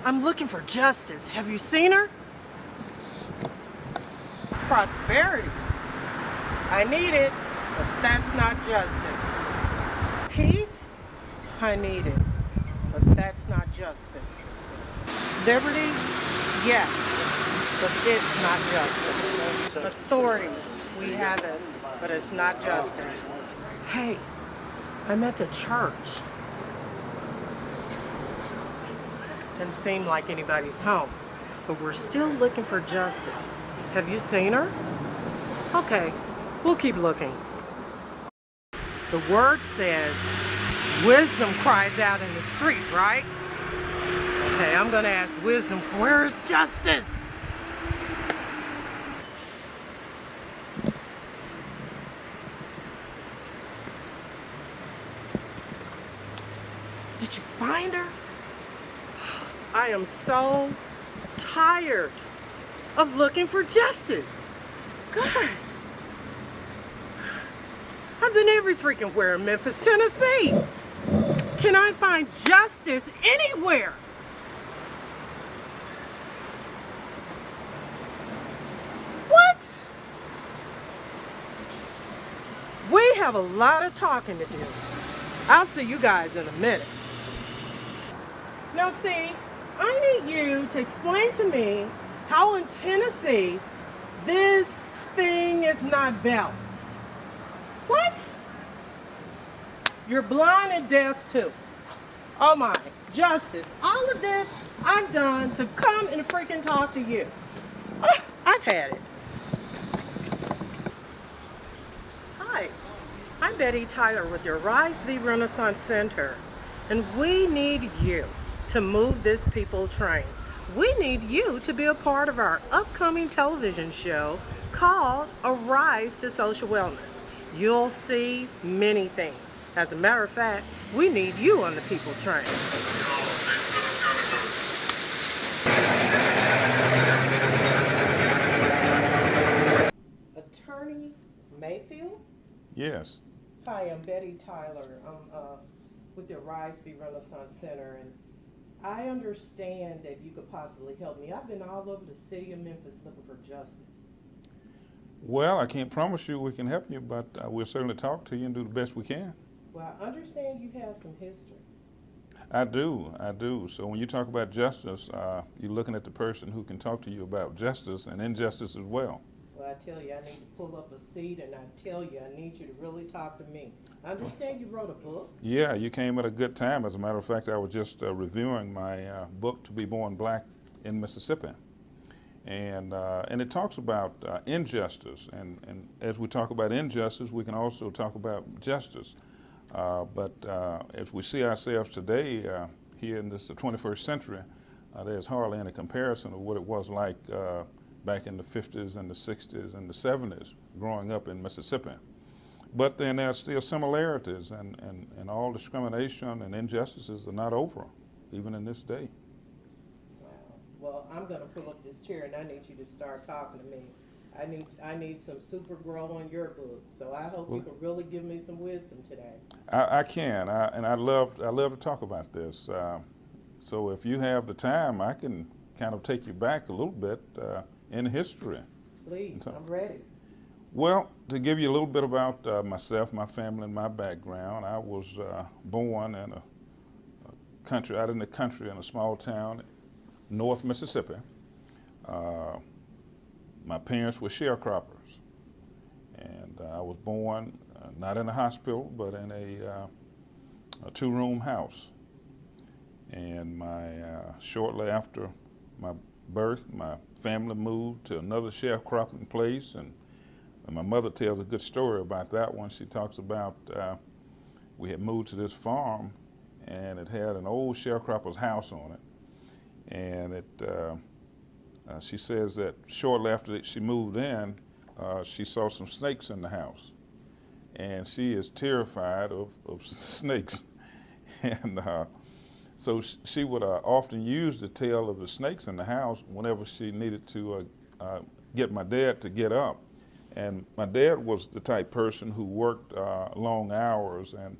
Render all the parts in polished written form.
I'm looking for justice. Have you seen her? Prosperity. I need it, but that's not justice. Peace. I need it, but that's not justice. Liberty. Yes, but it's not justice. Authority. We have it, but it's not justice. Hey, I'm at the church. Doesn't seem like anybody's home, but we're still looking for justice. Have you seen her? Okay, we'll keep looking. The word says, wisdom cries out in the street, right? Okay, I'm gonna ask wisdom, where is justice? Did you find her? I am so tired of looking for justice. God. I've been every freaking where in Memphis, Tennessee. Can I find justice anywhere? What? We have a lot of talking to do. I'll see you guys in a minute. Now see, I need you to explain to me how in Tennessee this thing is not balanced. What? You're blind and deaf too. Oh my, justice. All of this I've done to come and freaking talk to you. I've had it. Hi, I'm Betty Tyler with your Arize v. Renaissance Center. And we need you to move this people train. We need you to be a part of our upcoming television show called Arize to Social Wellness. You'll see many things. As a matter of fact, we need you on the people train. Attorney Mayfield? Yes. Hi, I'm Betty Tyler. I'm with the Arize v. Renaissance Center, and I understand that you could possibly help me. I've been all over the city of Memphis looking for justice. Well, I can't promise you we can help you, but we'll certainly talk to you and do the best we can. Well, I understand you have some history. I do. So when you talk about justice, you're looking at the person who can talk to you about justice and injustice as well. Well, I tell you, I need to pull up a seat, and I tell you, I need you to really talk to me. I understand you wrote a book. Yeah, you came at a good time. As a matter of fact, I was just reviewing my book, To Be Born Black in Mississippi. And it talks about injustice. And as we talk about injustice, we can also talk about justice. But as we see ourselves today, here in this 21st century, there's hardly any comparison of what it was like back in the 50s and the 60s and the 70s growing up in Mississippi. But then there's still similarities, and all discrimination and injustices are not over, even in this day. Wow. Well, I'm going to pull up this chair, and I need you to start talking to me. I need some super grow on your book, so I hope you can really give me some wisdom today. I can, and I love to talk about this. So if you have the time, I can kind of take you back a little bit in history. Please, I'm ready. Well, to give you a little bit about myself, my family, and my background, I was born in a country, out in the country, in a small town, North Mississippi. My parents were sharecroppers, and I was born not in a hospital, but in a two-room house. And shortly after my birth, my family moved to another sharecropping place, and my mother tells a good story about that one. She talks about we had moved to this farm, and it had an old sharecropper's house on it, and she says that shortly after she moved in, she saw some snakes in the house, and she is terrified of snakes. And so she would often use the tail of the snakes in the house whenever she needed to get my dad to get up. And my dad was the type person who worked long hours and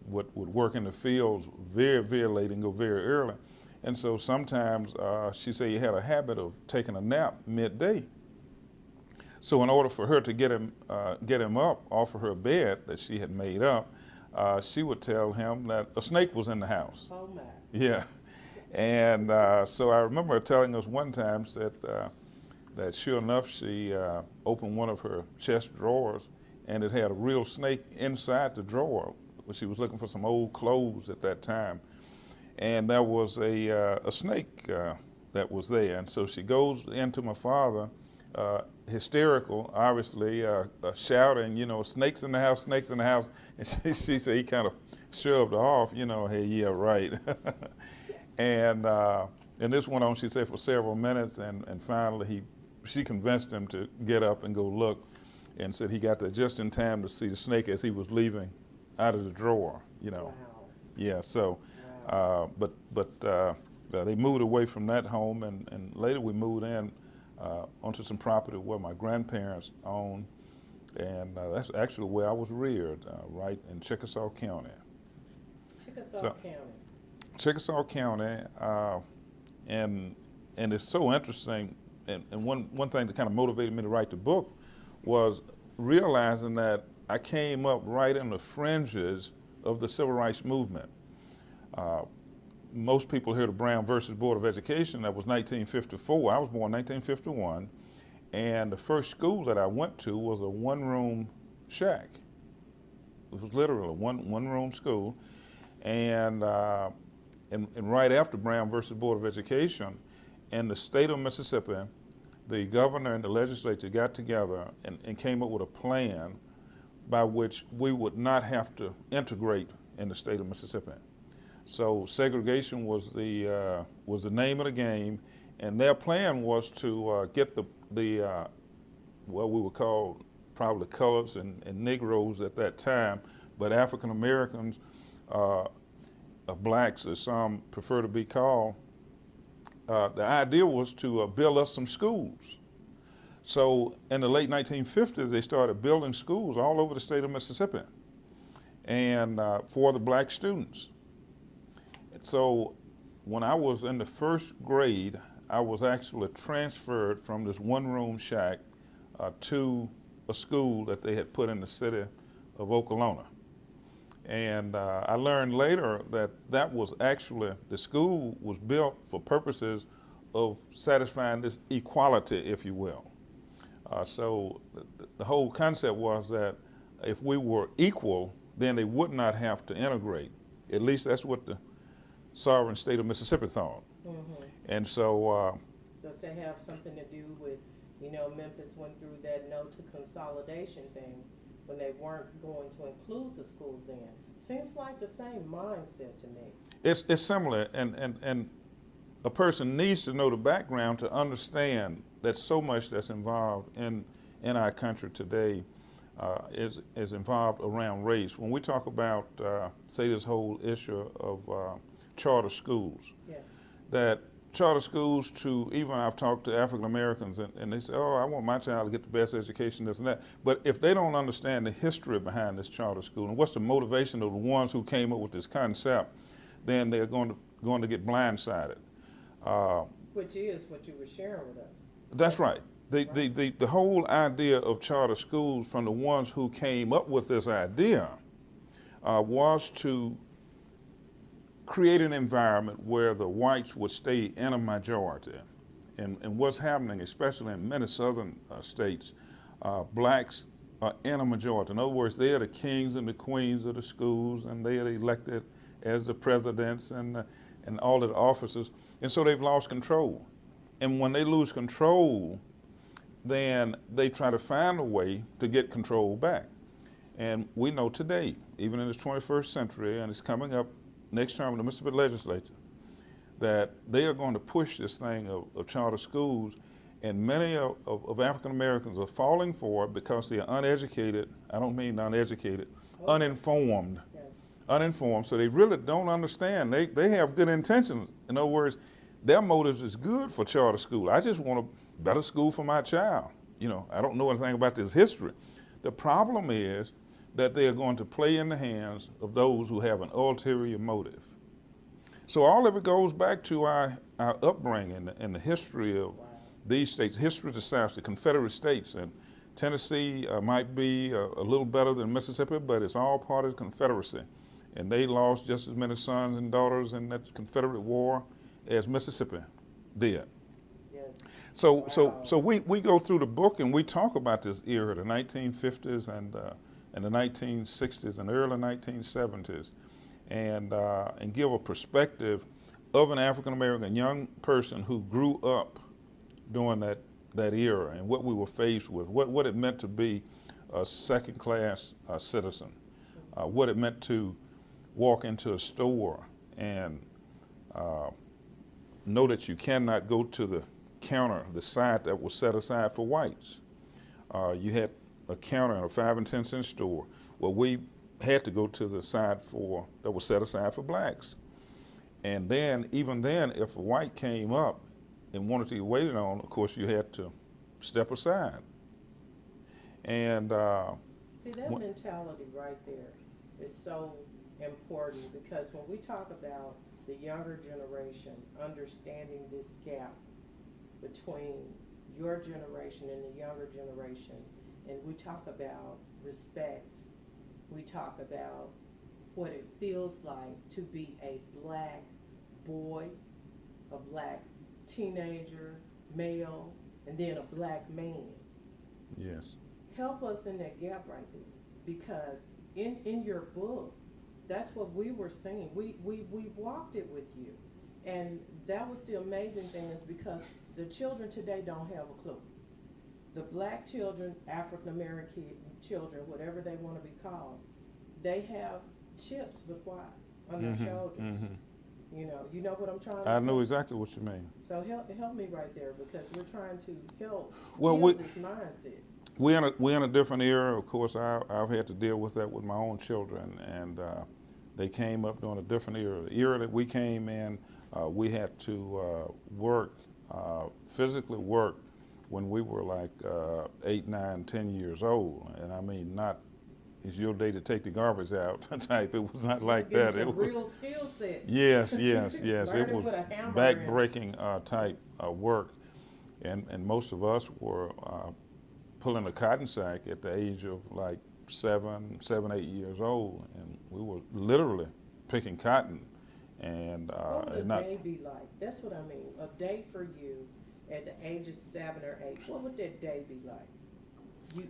would work in the fields very, very late and go very early. And so sometimes she said he had a habit of taking a nap midday. So in order for her to get him up off of her bed that she had made up, she would tell him that a snake was in the house. Oh my. Yeah. And so I remember her telling us one time that sure enough, she opened one of her chest drawers and it had a real snake inside the drawer. She was looking for some old clothes at that time. And there was a snake that was there. And so she goes into my father, hysterical, obviously, shouting, you know, snakes in the house, snakes in the house. And she said he kind of shoved her off, you know, hey, yeah, right. And this went on, she said, for several minutes. And finally, she convinced him to get up and go look, and said he got there just in time to see the snake as he was leaving out of the drawer, you know. Wow. Yeah, so, Wow. they moved away from that home, and later we moved in onto some property where my grandparents owned, and that's actually where I was reared, right in Chickasaw County. Chickasaw County, and it's so interesting, and one thing that kind of motivated me to write the book was realizing that I came up right in the fringes of the civil rights movement. Most people hear the Brown versus Board of Education. That was 1954. I was born in 1951, and the first school that I went to was a one-room shack. It was literally a one-room school, and right after Brown versus Board of Education, in the state of Mississippi, the governor and the legislature got together and came up with a plan by which we would not have to integrate in the state of Mississippi. So segregation was the name of the game, and their plan was to get what we would call probably colors and Negroes at that time, but African Americans, blacks as some prefer to be called. The idea was to build us some schools. So in the late 1950s, they started building schools all over the state of Mississippi, and for the black students. So when I was in the first grade, I was actually transferred from this one-room shack to a school that they had put in the city of Okolona. And I learned later that that was actually, the school was built for purposes of satisfying this equality, if you will. So the whole concept was that if we were equal, then they would not have to integrate. At least that's what the sovereign state of Mississippi thought. Mm-hmm. And so does that have something to do with, you know, Memphis went through that no to consolidation thing when they weren't going to include the schools in? Seems like the same mindset to me. It's similar, and a person needs to know the background to understand that so much that's involved in our country today is involved around race. When we talk about, say, this whole issue of charter schools, Yeah. that charter schools even I've talked to African Americans and they say, oh, I want my child to get the best education, this and that. But if they don't understand the history behind this charter school and what's the motivation of the ones who came up with this concept, then they're going to get blindsided. Which is what you were sharing with us. That's right. The whole idea of charter schools from the ones who came up with this idea was to create an environment where the whites would stay in a majority. And what's happening, especially in many southern states, blacks are in a majority. In other words, they are the kings and the queens of the schools, and they are elected as the presidents and all of the officers. And so they've lost control. And when they lose control, then they try to find a way to get control back. And we know today, even in this 21st century, and it's coming up next term in the Mississippi legislature, that they are going to push this thing of charter schools, and many of African Americans are falling for it because they are uneducated. I don't mean uneducated, uninformed. Yes. Uninformed, so they really don't understand. They have good intentions. In other words, their motives is good for charter school. I just want a better school for my child. You know, I don't know anything about this history. The problem is that they are going to play in the hands of those who have an ulterior motive. So all of it goes back to our upbringing and the history of these states, history of the South, the Confederate States. And Tennessee might be a little better than Mississippi, but it's all part of the Confederacy. And they lost just as many sons and daughters in that Confederate War as Mississippi did. Yes. So we go through the book and we talk about this era, the 1950s and the 1960s and early 1970s, and give a perspective of an African American young person who grew up during that era and what we were faced with, what it meant to be a second-class citizen, what it meant to walk into a store and know that you cannot go to the counter, the side that was set aside for whites. You had a counter in a 5 and 10 cent store. Well, we had to go to the side that was set aside for blacks. And then, even then, if a white came up and wanted to be waited on, of course, you had to step aside. And see, that mentality right there is so important, because when we talk about the younger generation understanding this gap between your generation and the younger generation, and we talk about respect, we talk about what it feels like to be a black boy, a black teenager, male, and then a black man. yes, Help us in that gap right there, because in your book, that's what we were seeing. We walked it with you. And that was the amazing thing, is because the children today don't have a clue. The black children, African American children, whatever they want to be called, they have chips, but why? On their shoulders. Mm-hmm. You know what I'm trying to say? I know exactly what you mean. So help me right there, because we're trying to help this mindset. We're in a different era. Of course, I've had to deal with that with my own children, and they came up during a different era. The era that we came in, we had to physically work when we were like 8, 9, 10 years old. And I mean, not it's your day to take the garbage out type. It was not like that. It was real skill sets. Yes. It was back-breaking type work, and most of us were pulling a cotton sack at the age of like 7, 8 years old, and we were literally picking cotton. And what would a day be like? That's what I mean. A day for you at the age of 7 or 8. What would that day be like?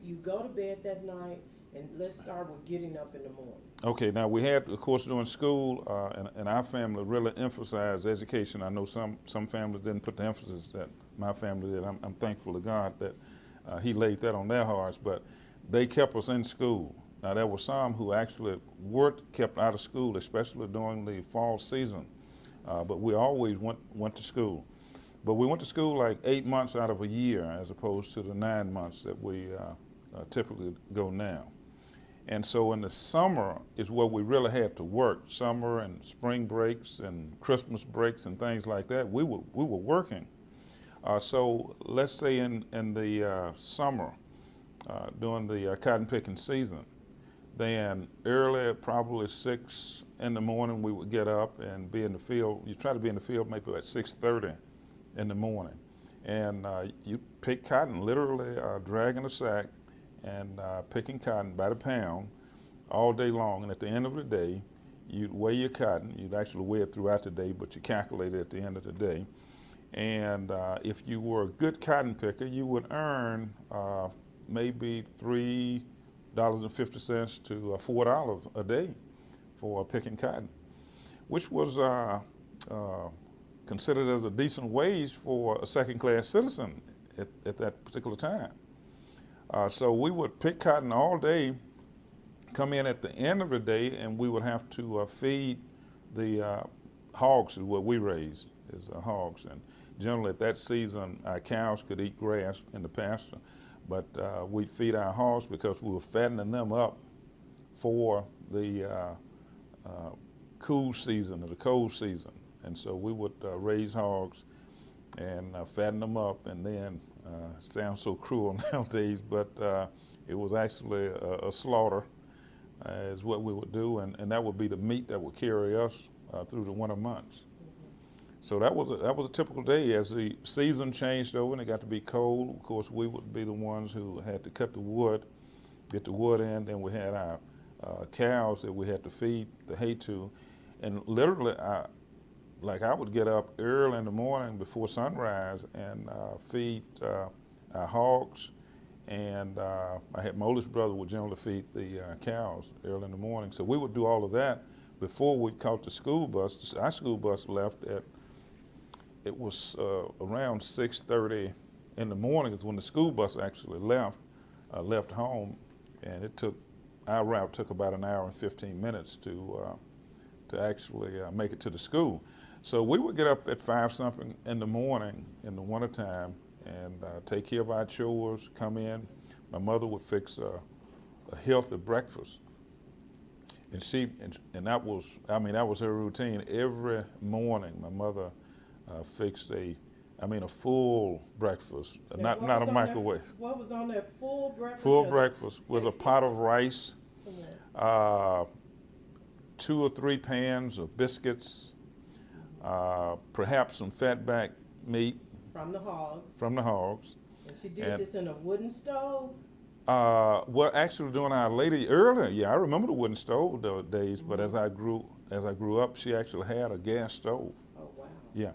You go to bed that night, and let's start with getting up in the morning. Okay, now we had, of course, during school, and our family really emphasized education. I know some families didn't put the emphasis that my family did. I'm thankful to God that He laid that on their hearts, but they kept us in school. Now, there were some who actually were kept out of school, especially during the fall season, but we always went to school. But we went to school like 8 months out of a year, as opposed to the 9 months that we typically go now. And so in the summer is where we really had to work. Summer and spring breaks and Christmas breaks and things like that, we were working. So let's say in the summer, during the cotton picking season, then early, probably 6 in the morning, we would get up and be in the field. You try to be in the field maybe at 6:30 in the morning. And you pick cotton, literally dragging a sack and picking cotton by the pound all day long. And at the end of the day, you'd weigh your cotton. You'd actually weigh it throughout the day, but you calculate it at the end of the day. And if you were a good cotton picker, you would earn maybe $3.50 to $4 a day for picking cotton, which was considered as a decent wage for a second-class citizen at that particular time. So we would pick cotton all day, come in at the end of the day, and we would have to feed the hogs, is what we raise, is hogs. And generally at that season, our cows could eat grass in the pasture, but we'd feed our hogs because we were fattening them up for the cool season or the cold season. And so we would raise hogs and fatten them up, and then sounds so cruel nowadays, but it was actually a slaughter is what we would do, and that would be the meat that would carry us through the winter months. So that was a typical day. As the season changed over and it got to be cold, of course, we would be the ones who had to cut the wood, get the wood in. Then we had our cows that we had to feed the hay to, and literally, I would get up early in the morning before sunrise and feed our hogs. And I had my oldest brother would generally feed the cows early in the morning. So we would do all of that before we caught the school bus. Our school bus left at, it was around 6:30 in the morning is when the school bus actually left home. And our route took about an hour and 15 minutes to actually make it to the school. So we would get up at 5-something in the morning in the wintertime and take care of our chores, come in. My mother would fix a healthy breakfast. And that was her routine. Every morning, my mother fixed a full breakfast, not a microwave. What was on that full breakfast? Full breakfast was a pot of rice, 2 or 3 pans of biscuits, perhaps some fatback meat. From the hogs. From the hogs. And she did this in a wooden stove? Well, actually, during our earlier, yeah, I remember the wooden stove those days. But as I grew up, she actually had a gas stove. Oh wow. Yeah.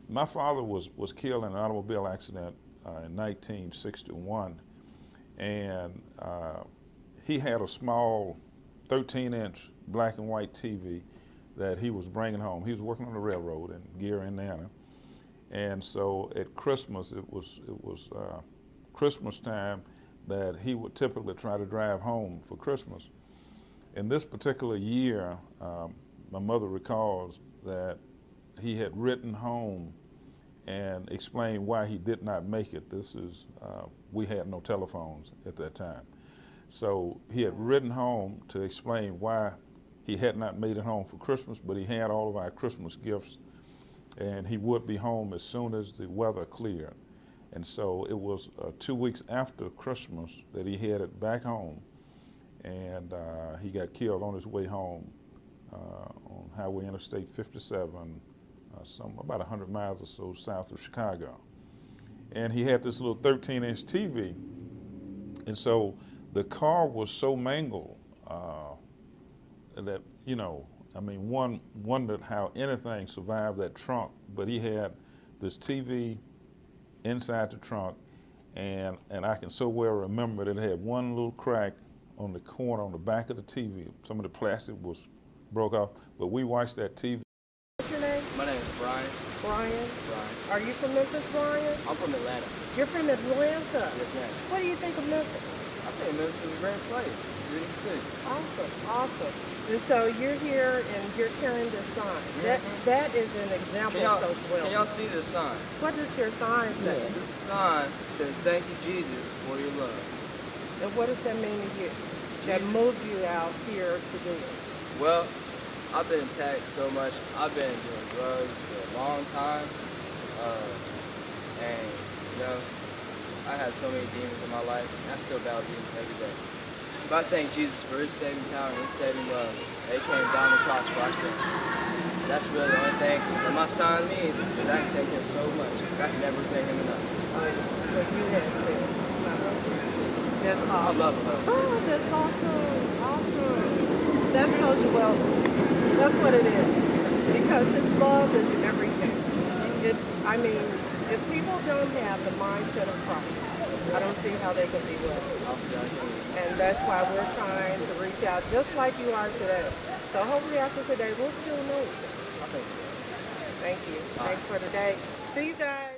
My father was killed in an automobile accident in 1961, and he had a small 13-inch black and white TV that he was bringing home. He was working on the railroad in Gary, Indiana. And so at Christmas, it was Christmas time that he would typically try to drive home for Christmas. In this particular year, my mother recalls that he had written home and explained why he did not make it. We had no telephones at that time. So he had written home to explain why he had not made it home for Christmas, but he had all of our Christmas gifts, and he would be home as soon as the weather cleared. And so it was 2 weeks after Christmas that he headed back home, and he got killed on his way home on Highway Interstate 57, about 100 miles or so south of Chicago. And he had this little 13-inch TV, and so the car was so mangled that, one wondered how anything survived that trunk. But he had this TV inside the trunk, and I can so well remember that it had one little crack on the corner on the back of the TV. Some of the plastic was broke off, but we watched that TV. What's your name? My name is Brian. Brian? Brian. Are you from Memphis, Brian? I'm from Atlanta. You're from Atlanta? Yes, ma'am. What do you think of Memphis? I think Memphis is a great place. Really city. Awesome, awesome. And so you're here and you're carrying this sign. That is an example of social Can welfare. y'all see this sign? What does your sign say? This sign says, "Thank you, Jesus, for your love." And what does that mean to you? That Jesus. moved you out here to do it? Well, I've been attacked so much. I've been doing drugs for a long time. And, I had so many demons in my life, and I still battle demons every day. But I thank Jesus for his saving power and his saving love. That he came down the cross for our sins. That's really the only thing that my sign means, because I can thank him so much, because I can never thank him enough. What you have said. That's awesome. I love him. Oh, that's awesome. Awesome. That's social welfare. That's what it is. Because his love is everything. If people don't have the mindset of Christ, I don't see how they can be well. I'll see how I can. And that's why we're trying to reach out just like you are today. So hopefully after today, we'll still know you. I think so. Thank you. Thanks for today. See you guys.